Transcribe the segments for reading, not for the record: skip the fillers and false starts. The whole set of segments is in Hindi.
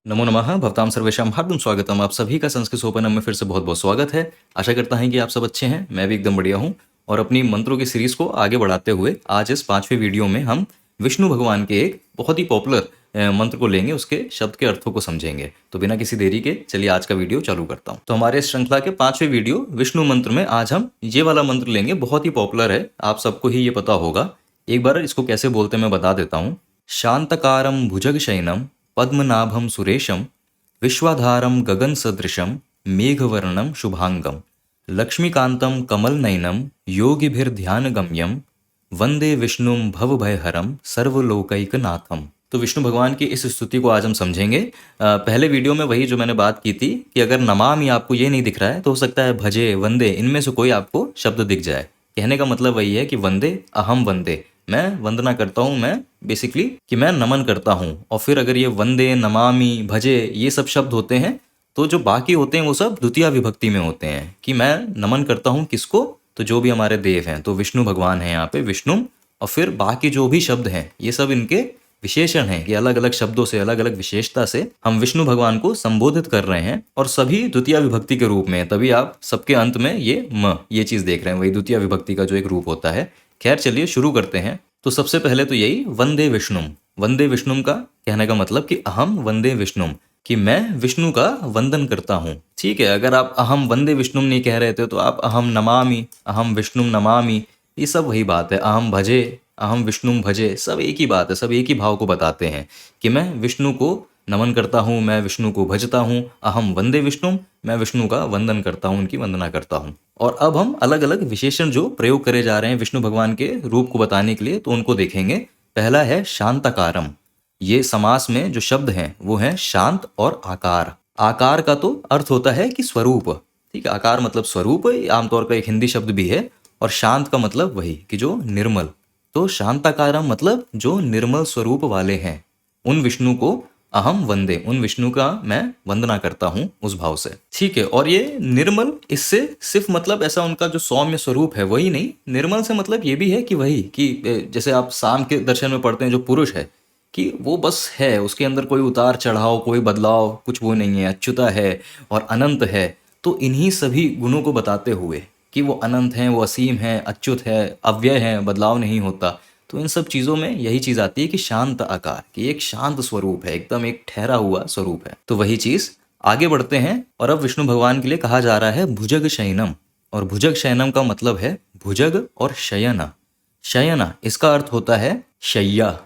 नमो नमः भवतां सर्वेषां हार्दं स्वागतम। आप सभी का संस्कृत सोपानम में फिर से बहुत बहुत स्वागत है। आशा करता हैं कि आप सब अच्छे हैं। मैं भी एकदम बढ़िया हूँ। और अपनी मंत्रों की सीरीज को आगे बढ़ाते हुए आज इस 5वें वीडियो में हम विष्णु भगवान के एक बहुत ही पॉपुलर मंत्र को लेंगे, उसके शब्द के अर्थों को समझेंगे। तो बिना किसी देरी के चलिए आज का वीडियो चालू करता हूँ। तो हमारे इस श्रृंखला के 5वें वीडियो विष्णु मंत्र में आज हम ये वाला मंत्र लेंगे। बहुत ही पॉपुलर है, आप सबको ही ये पता होगा। एक बार इसको कैसे बोलते हैं मैं बता देता हूँ। शांतकारं भुजगशयनं पद्मनाभं सुरेशं विश्वाधारं गगनसदृशं मेघवर्णं शुभांगं लक्ष्मीकांतं कमलनयनं योगिभिर्ध्यानगम्यं वंदे विष्णुं भवभयहरं सर्वलोकैकनाथम। तो विष्णु भगवान की इस स्तुति को आज हम समझेंगे। पहले वीडियो में वही जो मैंने बात की थी कि अगर नमामि आपको ये नहीं दिख रहा है तो हो सकता है भजे वंदे इनमें से कोई आपको शब्द दिख जाए। कहने का मतलब वही है कि वंदे अहम वंदे, मैं वंदना करता हूँ, मैं बेसिकली कि मैं नमन करता हूँ। और फिर अगर ये वंदे नमामि भजे ये सब शब्द होते हैं तो जो बाकी होते हैं वो सब द्वितीय विभक्ति में होते हैं कि मैं नमन करता हूँ किसको, तो जो भी हमारे देव हैं, तो विष्णु भगवान हैं यहाँ पे विष्णु। और फिर बाकी जो भी शब्द हैं ये सब इनके विशेषण हैं कि अलग अलग शब्दों से अलग अलग विशेषता से हम विष्णु भगवान को संबोधित कर रहे हैं और सभी द्वितीय विभक्ति के रूप में। तभी आप सबके अंत में ये चीज देख रहे हैं, वही द्वितीय विभक्ति का जो एक रूप होता है। खैर चलिए शुरू करते हैं। तो सबसे पहले तो यही वंदे विष्णुम। वंदे विष्णुम का कहने का मतलब कि अहम वंदे विष्णुम, कि मैं विष्णु का वंदन करता हूँ। ठीक है, अगर आप अहम वंदे विष्णुम नहीं कह रहे थे तो आप अहम नमामि, अहम विष्णुम नमामि, ये सब वही बात है। अहम भजे, अहम विष्णुम भजे, सब एक ही बात है, सब एक ही भाव को बताते हैं कि मैं विष्णु को नमन करता हूँ, मैं विष्णु को भजता हूँ। अहम वंदे विष्णुम, मैं विष्णु का वंदन करता हूँ, उनकी वंदना करता हूँ। और अब हम अलग अलग विशेषण जो प्रयोग करे जा रहे हैं विष्णु भगवान के रूप को बताने के लिए, तो उनको देखेंगे। पहला है शांताकारम। ये समास में जो शब्द हैं वो है शांत और आकार। आकार का तो अर्थ होता है कि स्वरूप। ठीक है, आकार मतलब स्वरूप, आमतौर का एक हिंदी शब्द भी है। और शांत का मतलब वही कि जो निर्मल। तो शांताकारम मतलब जो निर्मल स्वरूप वाले हैं, उन विष्णु को अहम वंदे, उन विष्णु का मैं वंदना करता हूं उस भाव से। ठीक है, और ये निर्मल, इससे सिर्फ मतलब ऐसा उनका जो सौम्य स्वरूप है वही नहीं, निर्मल से मतलब ये भी है कि वही कि जैसे आप शाम के दर्शन में पढ़ते हैं जो पुरुष है कि वो बस है, उसके अंदर कोई उतार चढ़ाव, कोई बदलाव, कुछ वो नहीं है, अच्युता है और अनंत है। तो इन्हीं सभी गुणों को बताते हुए कि वो अनंत हैं, वो असीम हैं, अच्युत है, अव्यय है, बदलाव नहीं होता। तो इन सब चीज़ों में यही चीज़ आती है कि शांत आकार, कि एक शांत स्वरूप है, एकदम एक ठहरा हुआ स्वरूप है। तो वही चीज़ आगे बढ़ते हैं। और अब विष्णु भगवान के लिए कहा जा रहा है भुजग शयनम। और भुजग शयनम का मतलब है भुजग और शयन। शयन इसका अर्थ होता है शैया।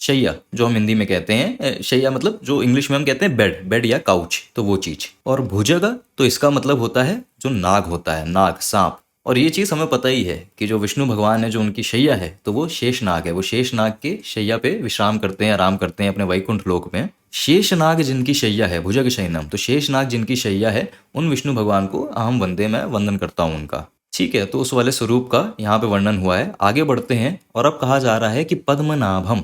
शैया जो हम हिंदी में कहते हैं, शैया मतलब जो इंग्लिश में हम कहते हैं बेड, बेड या काउच, तो वो चीज। और भुजग तो इसका मतलब होता है जो नाग होता है, नाग, सांप। और ये चीज हमें पता ही है कि जो विष्णु भगवान है जो उनकी शैया है तो वो शेष नाग है। वो शेष नाग के शैया पे विश्राम करते हैं, आराम करते हैं अपने वैकुंठ लोक में। शेष नाग जिनकी शैया है, भुजग शयनम, तो शेष नाग जिनकी शैया है उन विष्णु भगवान को अहम वंदे, मैं वंदन करता हूँ उनका। ठीक है, तो उस वाले स्वरूप का यहाँ पे वर्णन हुआ है। आगे बढ़ते हैं और अब कहा जा रहा है कि पद्मनाभम,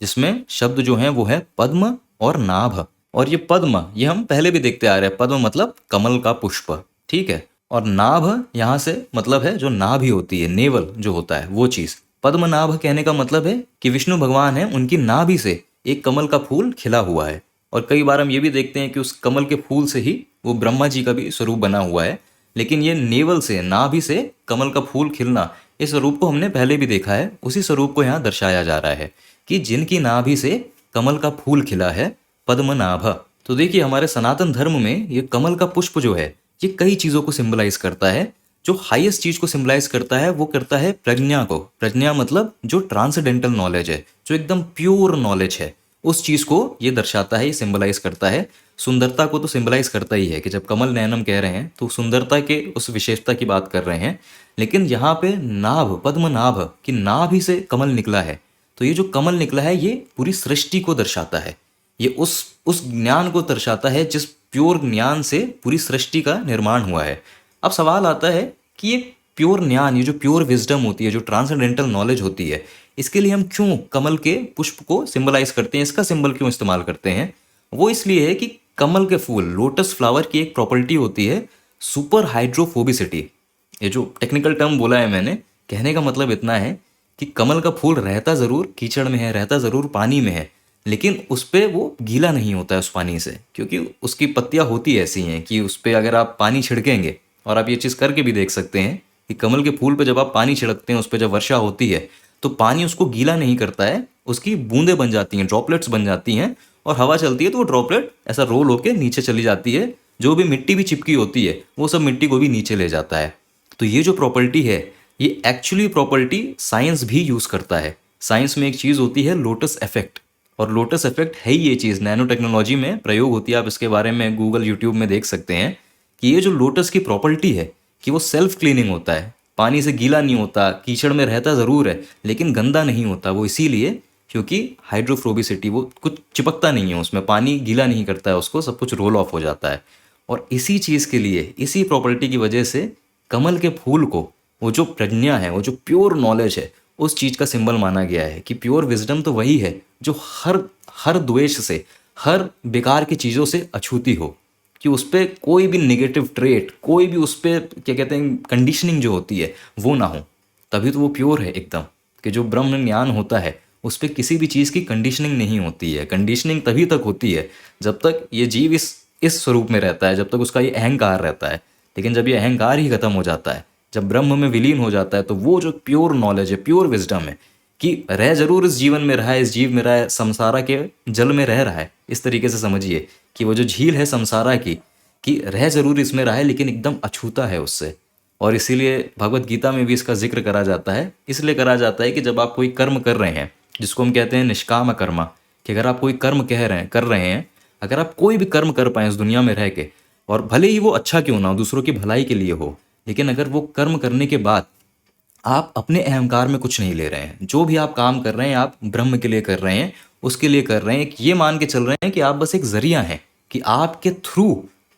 जिसमें शब्द जो है वो है पद्म और नाभ। और ये पद्म ये हम पहले भी देखते आ रहे हैं, पद्म मतलब कमल का पुष्प। ठीक है, और नाभ यहाँ से मतलब है जो नाभि होती है, नेवल जो होता है वो चीज। पद्मनाभ कहने का मतलब है कि विष्णु भगवान है, उनकी नाभि से एक कमल का फूल खिला हुआ है। और कई बार हम ये भी देखते हैं कि उस कमल के फूल से ही वो ब्रह्मा जी का भी स्वरूप बना हुआ है। लेकिन ये नेवल से, नाभि से कमल का फूल खिलना, इस स्वरूप को हमने पहले भी देखा है। उसी स्वरूप को यहाँ दर्शाया जा रहा है कि जिनकी नाभि से कमल का फूल खिला है, पद्मनाभ। तो देखिए हमारे सनातन धर्म में ये कमल का पुष्प जो है ये कई चीजों को सिंबलाइज करता है। जो हाईएस्ट चीज को सिंबलाइज करता है वो करता है प्रज्ञा को। प्रज्ञा मतलब जो ट्रांसडेंटल नॉलेज है, जो एकदम प्योर नॉलेज है, उस चीज को ये दर्शाता है, ये सिंबलाइज करता है। सुंदरता को तो सिंबलाइज करता ही है कि जब कमल नयनम कह रहे हैं तो सुंदरता के उस विशेषता की बात कर रहे हैं। लेकिन यहाँ पे नाभ, पद्मनाभ की नाभि से कमल निकला है, तो ये जो कमल निकला है ये पूरी सृष्टि को दर्शाता है। ये उस ज्ञान को दर्शाता है जिस प्योर ज्ञान से पूरी सृष्टि का निर्माण हुआ है। अब सवाल आता है कि ये प्योर ज्ञान, ये जो प्योर विजडम होती है, जो ट्रांसेंडेंटल नॉलेज होती है, इसके लिए हम क्यों कमल के पुष्प को सिंबलाइज करते हैं, इसका सिंबल क्यों इस्तेमाल करते हैं? वो इसलिए है कि कमल के फूल, लोटस फ्लावर की एक प्रॉपर्टी होती है सुपर हाइड्रोफोबिसिटी। ये जो टेक्निकल टर्म बोला है मैंने, कहने का मतलब इतना है कि कमल का फूल रहता ज़रूर कीचड़ में है, रहता ज़रूर पानी में है, लेकिन उस पे वो गीला नहीं होता है उस पानी से, क्योंकि उसकी पत्तियाँ होती ऐसी हैं कि उस पे अगर आप पानी छिड़केंगे, और आप ये चीज़ करके भी देख सकते हैं कि कमल के फूल पे जब आप पानी छिड़कते हैं, उस पे जब वर्षा होती है, तो पानी उसको गीला नहीं करता है, उसकी बूंदें बन जाती हैं, ड्रॉपलेट्स बन जाती हैं, और हवा चलती है तो वो ड्रॉपलेट ऐसा रोल होके नीचे चली जाती है। जो भी मिट्टी भी चिपकी होती है वो सब मिट्टी को भी नीचे ले जाता है। तो ये जो प्रॉपर्टी है, ये एक्चुअली प्रॉपर्टी साइंस भी यूज़ करता है। साइंस में एक चीज़ होती है लोटस इफेक्ट, और लोटस इफेक्ट है ही ये चीज़, नैनो टेक्नोलॉजी में प्रयोग होती है। आप इसके बारे में गूगल यूट्यूब में देख सकते हैं कि ये जो लोटस की प्रॉपर्टी है कि वो सेल्फ क्लीनिंग होता है, पानी से गीला नहीं होता, कीचड़ में रहता ज़रूर है लेकिन गंदा नहीं होता। वो इसीलिए क्योंकि हाइड्रोफ्रोबिसिटी, वो कुछ चिपकता नहीं है उसमें, पानी गीला नहीं करता है उसको, सब कुछ रोल ऑफ हो जाता है। और इसी चीज़ के लिए, इसी प्रॉपर्टी की वजह से कमल के फूल को, वो जो प्रज्ञा है, वो जो प्योर नॉलेज है, उस चीज़ का सिंबल माना गया है कि प्योर विजडम तो वही है जो हर हर द्वेष से, हर बेकार की चीज़ों से अछूती हो, कि उस पर कोई भी नेगेटिव ट्रेट, कोई भी उस पर क्या कहते हैं कंडीशनिंग जो होती है वो ना हो। तभी तो वो प्योर है एकदम। कि जो ब्रह्म ज्ञान होता है उस पर किसी भी चीज़ की कंडीशनिंग नहीं होती है। कंडीशनिंग तभी तक होती है जब तक ये जीव इस स्वरूप में रहता है, जब तक उसका ये अहंकार रहता है। लेकिन जब ये अहंकार ही खत्म हो जाता है, जब ब्रह्म में विलीन हो जाता है, तो वो जो प्योर नॉलेज है, प्योर विजडम है, कि रह जरूर इस जीवन में रहा है, इस जीव में रहा है, संसारा के जल में रह रहा है। इस तरीके से समझिए कि वो जो झील है संसारा की, कि रह जरूर इसमें रहा है लेकिन एकदम अछूता है उससे। और इसीलिए भगवत गीता में भी इसका जिक्र करा जाता है। इसलिए करा जाता है कि जब आप कोई कर्म कर रहे हैं, जिसको हम कहते हैं निष्काम कर्मा, कि अगर आप कोई कर्म कर रहे हैं, अगर आप कोई भी कर्म कर पाएँ इस दुनिया में रह के, और भले ही वो अच्छा क्यों ना हो, दूसरों की भलाई के लिए हो, लेकिन अगर वो कर्म करने के बाद आप अपने अहंकार में कुछ नहीं ले रहे हैं, जो भी आप काम कर रहे हैं आप ब्रह्म के लिए कर रहे हैं, उसके लिए कर रहे हैं, ये मान के चल रहे हैं कि आप बस एक जरिया हैं, कि आपके थ्रू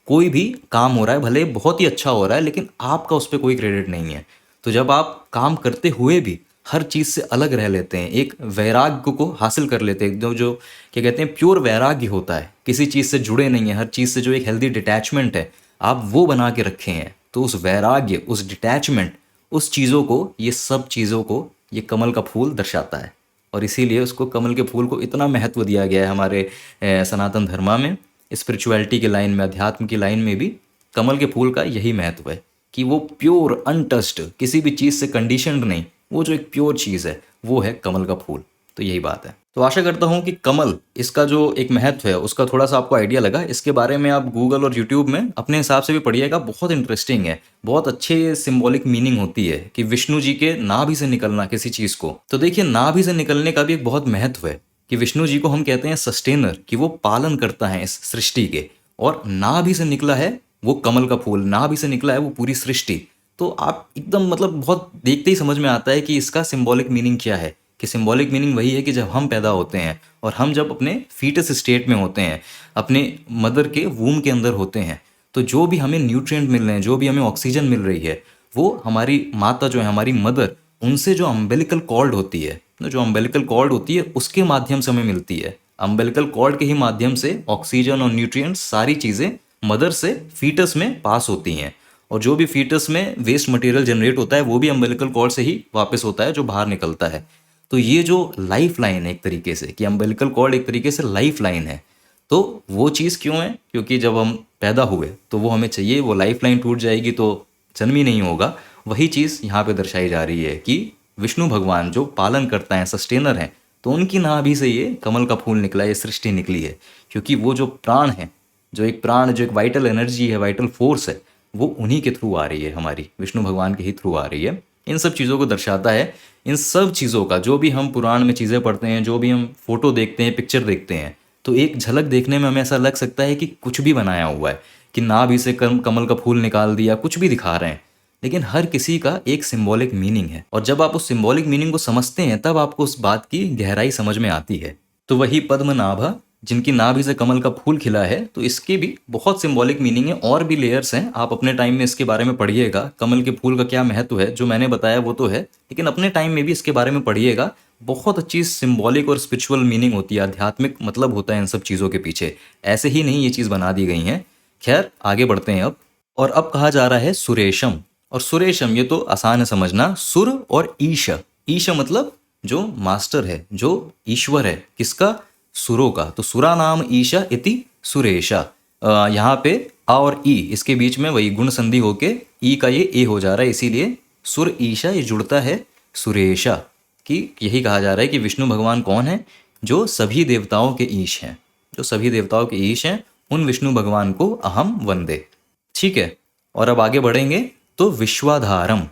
कोई भी काम हो रहा है, भले बहुत ही अच्छा हो रहा है लेकिन आपका उस पर कोई क्रेडिट नहीं है। तो जब आप काम करते हुए भी हर चीज़ से अलग रह लेते हैं, एक वैराग्य को हासिल कर लेते हैं, जो क्या कहते हैं प्योर वैराग्य होता है, किसी चीज़ से जुड़े नहीं है, हर चीज़ से जो एक हेल्दी डिटैचमेंट है आप वो बना के रखे हैं, तो उस वैराग्य, उस डिटैचमेंट, उस चीज़ों को, ये सब चीज़ों को ये कमल का फूल दर्शाता है। और इसीलिए उसको, कमल के फूल को इतना महत्व दिया गया है हमारे सनातन धर्मा में, स्पिरिचुअलिटी की लाइन में, अध्यात्म की लाइन में भी कमल के फूल का यही महत्व है कि वो प्योर अनटस्ट, किसी भी चीज़ से कंडीशनड नहीं, वो जो एक प्योर चीज़ है वो है कमल का फूल। तो यही बात है। तो आशा करता हूँ कि कमल, इसका जो एक महत्व है उसका थोड़ा सा आपको आइडिया लगा। इसके बारे में आप गूगल और यूट्यूब में अपने हिसाब से भी पढ़िएगा, बहुत इंटरेस्टिंग है, बहुत अच्छे सिंबॉलिक मीनिंग होती है कि विष्णु जी के नाभि से निकलना किसी चीज़ को। तो देखिए, नाभि से निकलने का भी एक बहुत महत्व है कि विष्णु जी को हम कहते हैं सस्टेनर, कि वो पालन करता है इस सृष्टि के, और नाभि से निकला है वो कमल का फूल, नाभि से निकला है वो पूरी सृष्टि। तो आप एकदम मतलब बहुत देखते ही समझ में आता है कि इसका सिंबॉलिक मीनिंग क्या है। कि सिंबॉलिक मीनिंग वही है कि जब हम पैदा होते हैं और हम जब अपने फीटस स्टेट में होते हैं, अपने मदर के वूम के अंदर होते हैं, तो जो भी हमें न्यूट्रिएंट मिल रहे हैं, जो भी हमें ऑक्सीजन मिल रही है, वो हमारी माता जो है, हमारी मदर, उनसे जो अम्बिलिकल कॉर्ड होती है, जो अम्बिलिकल कॉर्ड होती है उसके माध्यम से हमें मिलती है। अम्बिलिकल कॉर्ड के ही माध्यम से ऑक्सीजन और न्यूट्रिएंट्स, सारी चीज़ें मदर से फीटस में पास होती हैं। और जो भी फीटस में वेस्ट मटेरियल जनरेट होता है वो भी अम्बिलिकल कॉर्ड से ही वापस होता है, जो बाहर निकलता है। तो ये जो लाइफ लाइन है एक तरीके से, कि अम्बिलिकल कॉर्ड एक तरीके से लाइफ लाइन है। तो वो चीज़ क्यों है? क्योंकि जब हम पैदा हुए तो वो हमें चाहिए, वो लाइफ लाइन टूट जाएगी तो जन्म ही नहीं होगा। वही चीज़ यहाँ पे दर्शाई जा रही है कि विष्णु भगवान जो पालन करता है, सस्टेनर हैं, तो उनकी नाभि से ये कमल का फूल निकला, ये सृष्टि निकली है। क्योंकि वो जो प्राण है, जो एक प्राण, जो एक वाइटल एनर्जी है, वाइटल फोर्स है, वो उन्हीं के थ्रू आ रही है, हमारी विष्णु भगवान के ही थ्रू आ रही है। इन सब चीज़ों को दर्शाता है। इन सब चीज़ों का, जो भी हम पुराण में चीज़ें पढ़ते हैं, जो भी हम फोटो देखते हैं, पिक्चर देखते हैं, तो एक झलक देखने में हमें ऐसा लग सकता है कि कुछ भी बनाया हुआ है, कि नाभि से कमल का फूल निकाल दिया, कुछ भी दिखा रहे हैं। लेकिन हर किसी का एक सिंबॉलिक मीनिंग है, और जब आप उस सिंबॉलिक मीनिंग को समझते हैं तब आपको उस बात की गहराई समझ में आती है। तो वही पद्मनाभा, जिनकी नाभि से कमल का फूल खिला है, तो इसके भी बहुत सिंबॉलिक मीनिंग है, और भी लेयर्स हैं। आप अपने टाइम में इसके बारे में पढ़िएगा, कमल के फूल का क्या महत्व है, जो मैंने बताया वो तो है, लेकिन अपने टाइम में भी इसके बारे में पढ़िएगा। बहुत अच्छी सिंबॉलिक और स्पिरिचुअल मीनिंग होती है, आध्यात्मिक मतलब होता है इन सब चीज़ों के पीछे। ऐसे ही नहीं ये चीज़ बना दी गई हैं। खैर, आगे बढ़ते हैं अब। और अब कहा जा रहा है सुरेशम। और सुरेशम, ये तो आसान है समझना, सुर और ईश। ईश मतलब जो मास्टर है, जो ईश्वर है, किसका? सुरों का। तो सुरा नाम ईशा इति सुरेशा। यहाँ पे आ और ई इसके बीच में वही गुण संधि होके ई का ये ए हो जा रहा है, इसीलिए सुर ईशा ये जुड़ता है सुरेशा। कि यही कहा जा रहा है कि विष्णु भगवान कौन है, जो सभी देवताओं के ईश हैं, जो सभी देवताओं के ईश हैं, उन विष्णु भगवान को अहम वंदे। ठीक है, और अब आगे बढ़ेंगे तो विश्वाधारम।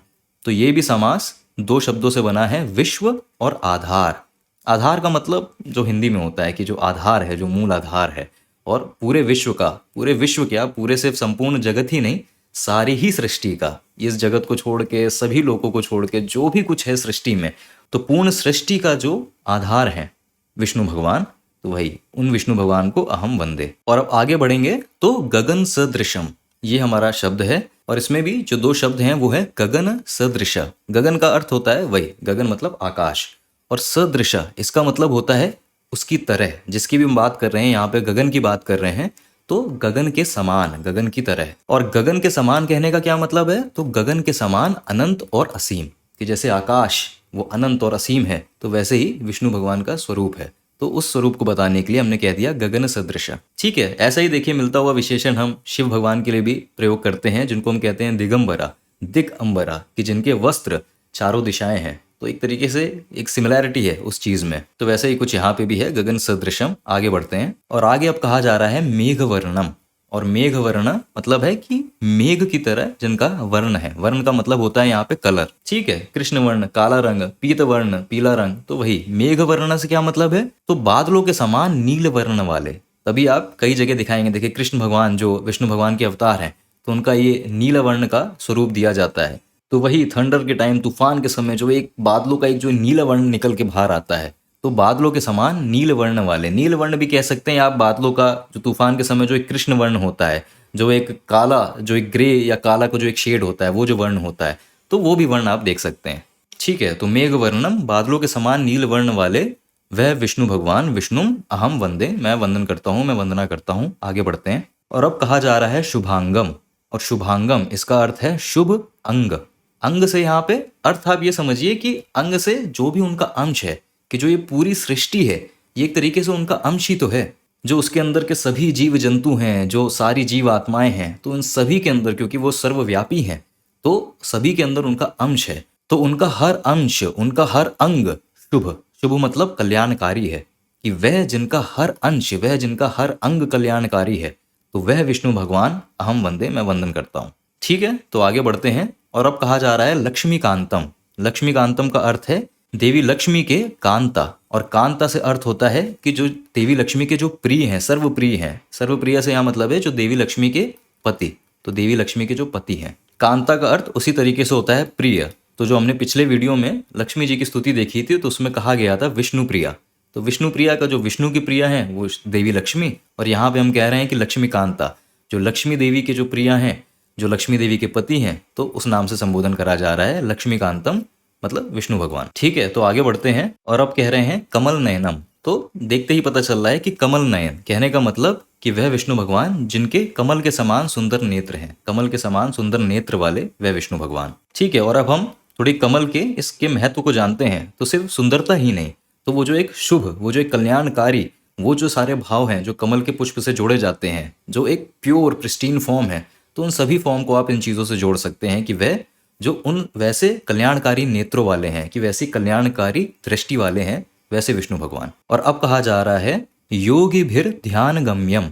तो ये भी समास दो शब्दों से बना है, विश्व और आधार। आधार का मतलब जो हिंदी में होता है कि जो आधार है, जो मूल आधार है, और पूरे विश्व का, पूरे विश्व क्या, पूरे सिर्फ संपूर्ण जगत ही नहीं, सारी ही सृष्टि का, इस जगत को छोड़ के, सभी लोगों को छोड़ के, जो भी कुछ है सृष्टि में, तो पूर्ण सृष्टि का जो आधार है विष्णु भगवान, तो वही उन विष्णु भगवान को अहम वंदे। और अब आगे बढ़ेंगे तो गगन सदृशम, ये हमारा शब्द है, और इसमें भी जो दो शब्द हैं वो है गगन सदृश। गगन का अर्थ होता है वही, गगन मतलब आकाश, और सदृश इसका मतलब होता है उसकी तरह। जिसकी भी हम बात कर रहे हैं, यहाँ पे गगन की बात कर रहे हैं, तो गगन के समान, गगन की तरह। और गगन के समान कहने का क्या मतलब है, तो गगन के समान अनंत और असीम, कि जैसे आकाश वो अनंत और असीम है, तो वैसे ही विष्णु भगवान का स्वरूप है। तो उस स्वरूप को बताने के लिए हमने कह दिया गगन सदृश। ठीक है, ऐसा ही देखिए मिलता हुआ विशेषण हम शिव भगवान के लिए भी प्रयोग करते हैं, जिनको हम कहते हैं दिगंबरा, दिगंबरा, कि जिनके वस्त्र चारों दिशाएं हैं। तो एक तरीके से एक सिमिलैरिटी है उस चीज में, तो वैसे ही कुछ यहाँ पे भी है, गगन सदृशम। आगे बढ़ते हैं, और आगे अब कहा जा रहा है मेघवर्णम। और मेघवर्ण मतलब है कि मेघ की तरह जिनका वर्ण है। वर्ण का मतलब होता है यहाँ पे कलर। ठीक है, कृष्ण वर्ण काला रंग, पीत वर्ण पीला रंग, तो वही मेघवर्ण से क्या मतलब है, तो बादलों के समान नील वर्ण वाले। तभी आप कई जगह दिखाएंगे, देखिए कृष्ण भगवान जो विष्णु भगवान के अवतार हैं, तो उनका ये नील वर्ण का स्वरूप दिया जाता है। तो वही थंडर के टाइम, तूफान के समय जो एक बादलों का एक जो नीला वर्ण निकल के बाहर आता है, तो बादलों के समान नील वर्ण वाले, नील वर्ण भी कह सकते हैं आप बादलों का, जो तूफान के समय जो एक कृष्ण वर्ण होता है, जो एक काला, जो एक ग्रे या काला का जो एक शेड होता है, वो जो वर्ण होता है, तो वो भी वर्ण आप देख सकते हैं। ठीक है, तो मेघ वर्णम, बादलों के समान नील वर्ण वाले वह विष्णु भगवान, विष्णुम अहम वंदे, मैं वंदन करता हूँ, मैं वंदना करता हूँ। आगे बढ़ते हैं, और अब कहा जा रहा है शुभांगम। और शुभांगम इसका अर्थ है शुभ अंग। अंग से यहाँ पे अर्थ आप ये समझिए कि अंग से जो भी उनका अंश है, कि जो ये पूरी सृष्टि है, ये एक तरीके से उनका अंश ही तो है। जो उसके अंदर के सभी जीव जंतु हैं, जो सारी जीव आत्माएं हैं, तो उन सभी के अंदर, क्योंकि वो सर्वव्यापी हैं, तो सभी के अंदर उनका अंश है। तो उनका हर अंश, उनका हर अंग शुभ, शुभ मतलब कल्याणकारी है, कि वह जिनका हर अंश, वह जिनका हर अंग कल्याणकारी है, तो वह विष्णु भगवान अहम वंदे, मैं वंदन करता हूँ। ठीक है, तो आगे बढ़ते हैं, और अब कहा जा रहा है लक्ष्मीकांतम। लक्ष्मीकांतम का अर्थ है देवी लक्ष्मी के कांता। और कांता से अर्थ होता है कि जो देवी लक्ष्मी के जो प्रिय हैं, सर्वप्रिय हैं। सर्वप्रिय से यहाँ मतलब है जो देवी लक्ष्मी के पति, तो देवी लक्ष्मी के जो पति हैं। कांता का अर्थ उसी तरीके से होता है प्रिय। तो जो हमने पिछले वीडियो में लक्ष्मी जी की स्तुति देखी थी, तो उसमें कहा गया था विष्णु प्रिया। तो विष्णु प्रिया का जो विष्णु की प्रिया है वो देवी लक्ष्मी, और यहाँ पे हम कह रहे हैं कि लक्ष्मीकांता, जो लक्ष्मी देवी के जो प्रिया हैं, जो लक्ष्मी देवी के पति हैं, तो उस नाम से संबोधन करा जा रहा है लक्ष्मीकांतम, मतलब विष्णु भगवान। ठीक है, तो आगे बढ़ते हैं, और अब कह रहे हैं कमल नयनम। तो देखते ही पता चल रहा है कि कमल नयन कहने का मतलब कि वह विष्णु भगवान जिनके कमल के समान सुंदर नेत्र हैं, कमल के समान सुंदर नेत्र वाले वह विष्णु भगवान। ठीक है, और अब हम थोड़ी कमल के इसके महत्व को जानते हैं। तो सिर्फ सुंदरता ही नहीं, तो वो जो एक शुभ, वो जो एक कल्याणकारी, वो जो सारे भाव हैं जो कमल के पुष्प से जोड़े जाते हैं, जो एक प्योर प्रिस्टीन फॉर्म है, तो उन सभी फॉर्म को आप इन चीज़ों से जोड़ सकते हैं कि वह जो उन वैसे कल्याणकारी नेत्रों वाले हैं, कि वैसी कल्याणकारी दृष्टि वाले हैं, वैसे विष्णु भगवान। और अब कहा जा रहा है योगिभिर ध्यान गम्यम।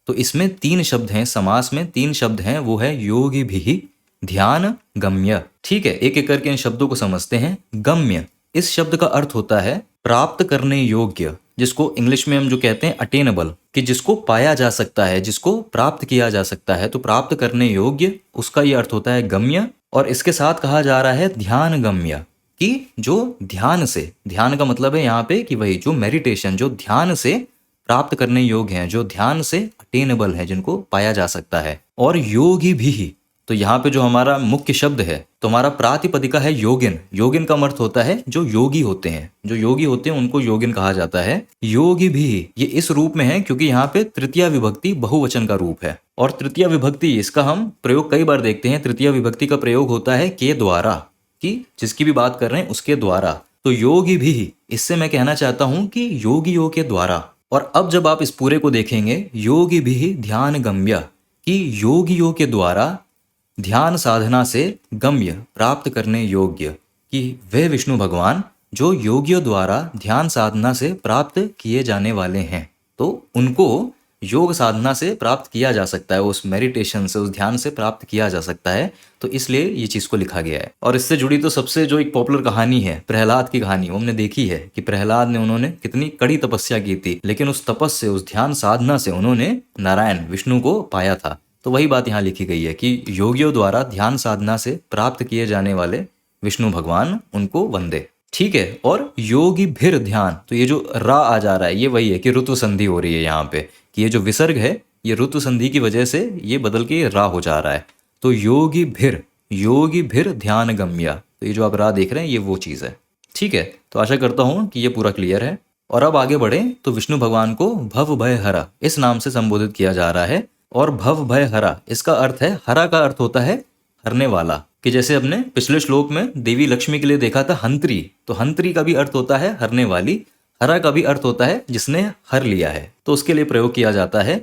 तो इसमें तीन शब्द हैं, समास में तीन शब्द हैं, वो है योगिभिः ध्यान गम्य। ठीक है, एक एक करके इन शब्दों को समझते हैं। गम्य, इस शब्द का अर्थ होता है प्राप्त करने योग्य, जिसको इंग्लिश में हम जो कहते हैं अटेनेबल, कि जिसको पाया जा सकता है, जिसको प्राप्त किया जा सकता है, तो प्राप्त करने योग्य, उसका ये अर्थ होता है गम्य। और इसके साथ कहा जा रहा है ध्यान गम्य, कि जो ध्यान से, ध्यान का मतलब है यहाँ पे कि वही जो मेडिटेशन, जो ध्यान से प्राप्त करने योग्य हैं, जो ध्यान से अटेनेबल है, जिनको पाया जा सकता है। और योगी भी, तो यहाँ पे जो हमारा मुख्य शब्द है, तो हमारा प्रातिपदिका है योगिन। योगिन का अर्थ होता है जो योगी होते हैं, जो योगी होते हैं उनको योगिन कहा जाता है। योगी भी ये इस रूप में है क्योंकि यहाँ पे तृतीया विभक्ति बहुवचन का रूप है। और तृतीया विभक्ति, इसका हम प्रयोग कई बार देखते हैं। तृतीया विभक्ति का प्रयोग होता है के द्वारा, कि जिसकी भी बात कर रहे हैं उसके द्वारा। तो योगी भी, इससे मैं कहना चाहता हूं कि योगियों के द्वारा, और अब जब आप इस पूरे को देखेंगे, योगी भी ध्यान गम्य, कि योगियों के द्वारा ध्यान साधना से गम्य प्राप्त करने योग्य, कि वे विष्णु भगवान जो योगियों द्वारा ध्यान साधना से प्राप्त किए जाने वाले हैं, तो उनको योग साधना से प्राप्त किया जा सकता है, उस मेडिटेशन से, उस ध्यान से प्राप्त किया जा सकता है। तो इसलिए ये चीज़ को लिखा गया है। और इससे जुड़ी तो सबसे जो एक पॉपुलर कहानी है, प्रहलाद की कहानी, वो हमने देखी है कि प्रहलाद ने, उन्होंने कितनी कड़ी तपस्या की थी, लेकिन उस तपस से, उस ध्यान साधना से उन्होंने नारायण विष्णु को पाया था। तो वही बात यहाँ लिखी गई है कि योगियों द्वारा ध्यान साधना से प्राप्त किए जाने वाले विष्णु भगवान, उनको वंदे। ठीक है। और योगी भीर ध्यान, तो ये जो रा आ जा रहा है, ये वही है कि ऋतु संधि हो रही है यहाँ पे, कि ये जो विसर्ग है ये ऋतु संधि की वजह से ये बदल के ये रा हो जा रहा है। तो योगी भीर ध्यान गम्या, तो ये जो आप रा देख रहे हैं ये वो चीज़ है। ठीक है। तो आशा करता हूँ कि ये पूरा क्लियर है। और अब आगे बढ़े तो विष्णु भगवान को भव भय हरा इस नाम से संबोधित किया जा रहा है। और भव भय हरा, इसका अर्थ है, हरा का अर्थ होता है हरने वाला, कि जैसे अपने पिछले श्लोक में देवी लक्ष्मी के लिए देखा था हंत्री, तो हंत्री का भी अर्थ होता है हरने वाली, हरा का भी अर्थ होता है जिसने हर लिया है। तो उसके लिए प्रयोग किया जाता है।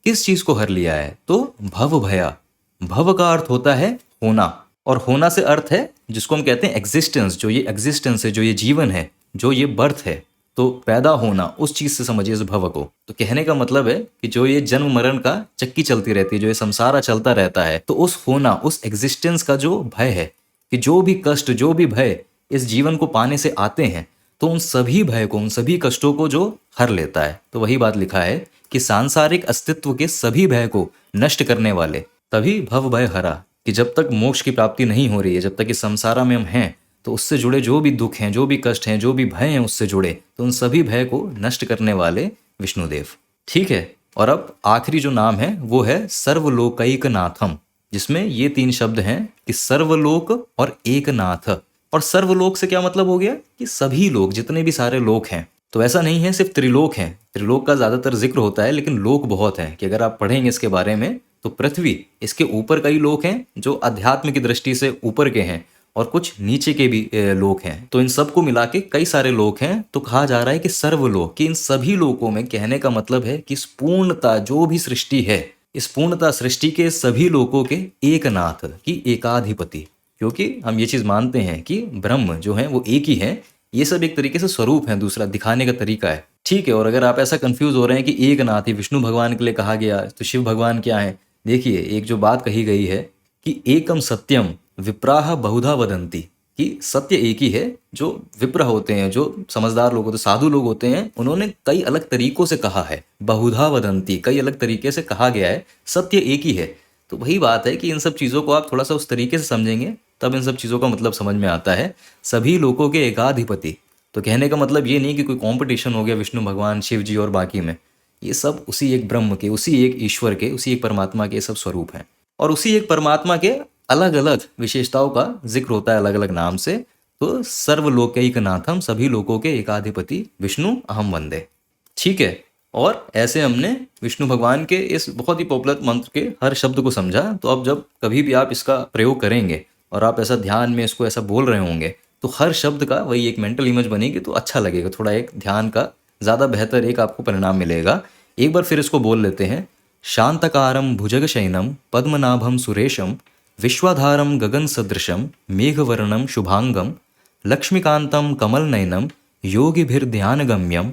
किस चीज को हर लिया है? तो भव भया। भव का अर्थ होता है होना, और होना से अर्थ है जिसको हम कहते हैं एग्जिस्टेंस, जो ये एग्जिस्टेंस है, जो ये जीवन है, जो ये बर्थ है, तो पैदा होना, उस चीज से समझिए इस भव को। तो कहने का मतलब है कि जो ये जन्म मरण का चक्की चलती रहती है, जो ये संसारा चलता रहता है, तो उस होना, उस एग्जिस्टेंस का जो भय है, कि जो भी कष्ट, जो भी भय इस जीवन को पाने से आते हैं, तो उन सभी भय को, उन सभी कष्टों को जो हर लेता है। तो वही बात लिखा है कि सांसारिक अस्तित्व के सभी भय को नष्ट करने वाले, तभी भव भय हरा, कि जब तक मोक्ष की प्राप्ति नहीं हो रही है, जब तक इस संसारा में हम हैं, तो उससे जुड़े जो भी दुख हैं, जो भी कष्ट हैं, जो भी भय हैं उससे जुड़े, तो उन सभी भय को नष्ट करने वाले विष्णुदेव। ठीक है। और अब आखिरी जो नाम है वो है सर्वलोकैक नाथम, जिसमें ये 3 शब्द हैं कि सर्वलोक और एक नाथ। और सर्वलोक से क्या मतलब हो गया? कि सभी लोग, जितने भी सारे लोक हैं। तो ऐसा नहीं है सिर्फ त्रिलोक हैं, त्रिलोक का ज्यादातर जिक्र होता है, लेकिन लोक बहुत हैं, कि अगर आप पढ़ेंगे इसके बारे में तो पृथ्वी, इसके ऊपर कई लोक हैं जो अध्यात्म की दृष्टि से ऊपर के हैं, और कुछ नीचे के भी लोक हैं। तो इन सबको मिला के कई सारे लोक हैं। तो कहा जा रहा है कि सर्वलोक, कि इन सभी लोकों में, कहने का मतलब है कि इस पूर्णता जो भी सृष्टि है, इस पूर्णता सृष्टि के सभी लोकों के एक नाथ, की एकाधिपति, क्योंकि हम ये चीज मानते हैं कि ब्रह्म जो है वो एक ही है। ये सब एक तरीके से स्वरूप है, दूसरा दिखाने का तरीका है। ठीक है। और अगर आप ऐसा कंफ्यूज हो रहे हैं कि एक नाथ ही विष्णु भगवान के लिए कहा गया, तो शिव भगवान क्या है? देखिए, एक जो बात कही गई है कि एकम सत्यम विप्राह बहुधा वदंती, कि सत्य एक ही है। जो विप्र होते हैं, जो समझदार लोग होते हैं, साधु लोग होते हैं, उन्होंने कई अलग तरीकों से कहा है। बहुधा वदंती, कई अलग तरीके से कहा गया है, सत्य एक ही है। तो वही बात है कि इन सब चीज़ों को आप थोड़ा सा उस तरीके से समझेंगे, तब इन सब चीज़ों का मतलब समझ में आता है। सभी लोगों के एकाधिपति, तो कहने का मतलब ये नहीं कि कोई कंपटीशन हो गया विष्णु भगवान, शिव जी और बाकी में। ये सब उसी एक ब्रह्म के, उसी एक ईश्वर के, उसी एक परमात्मा के सब स्वरूप हैं। और उसी एक परमात्मा के अलग अलग विशेषताओं का जिक्र होता है अलग अलग नाम से। तो सर्वलोकैक नाथम, सभी लोगों के एकाधिपति विष्णु अहम वंदे। ठीक है। और ऐसे हमने विष्णु भगवान के इस बहुत ही पॉपुलर मंत्र के हर शब्द को समझा। तो अब जब कभी भी आप इसका प्रयोग करेंगे और आप ऐसा ध्यान में इसको ऐसा बोल रहे होंगे, तो हर शब्द का वही एक मेंटल इमेज बनेगी, तो अच्छा लगेगा, थोड़ा एक ध्यान का ज़्यादा बेहतर एक आपको परिणाम मिलेगा। एक बार फिर इसको बोल लेते हैं। शांतकारम भुजगशयनम पद्मनाभम सुरेशम विश्वाधारम गगन सदृशम मेघवर्णम शुभांगम लक्ष्मीकांतम कमलनयनम योगिभिर्ध्यानगम्यम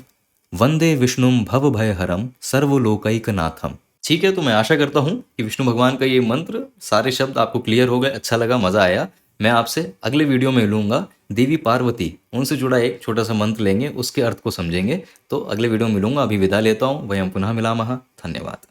वंदे विष्णुम भवभयहरम सर्वलोकैकनाथम। ठीक है। तो मैं आशा करता हूँ कि विष्णु भगवान का ये मंत्र, सारे शब्द आपको क्लियर हो गए, अच्छा लगा, मजा आया। मैं आपसे अगले वीडियो में मिलूंगा देवी पार्वती, उनसे जुड़ा एक छोटा सा मंत्र लेंगे, उसके अर्थ को समझेंगे। तो अगले वीडियो में मिलूंगा। अभी विदा लेता हूँ। वयम पुनः मिलामः। धन्यवाद।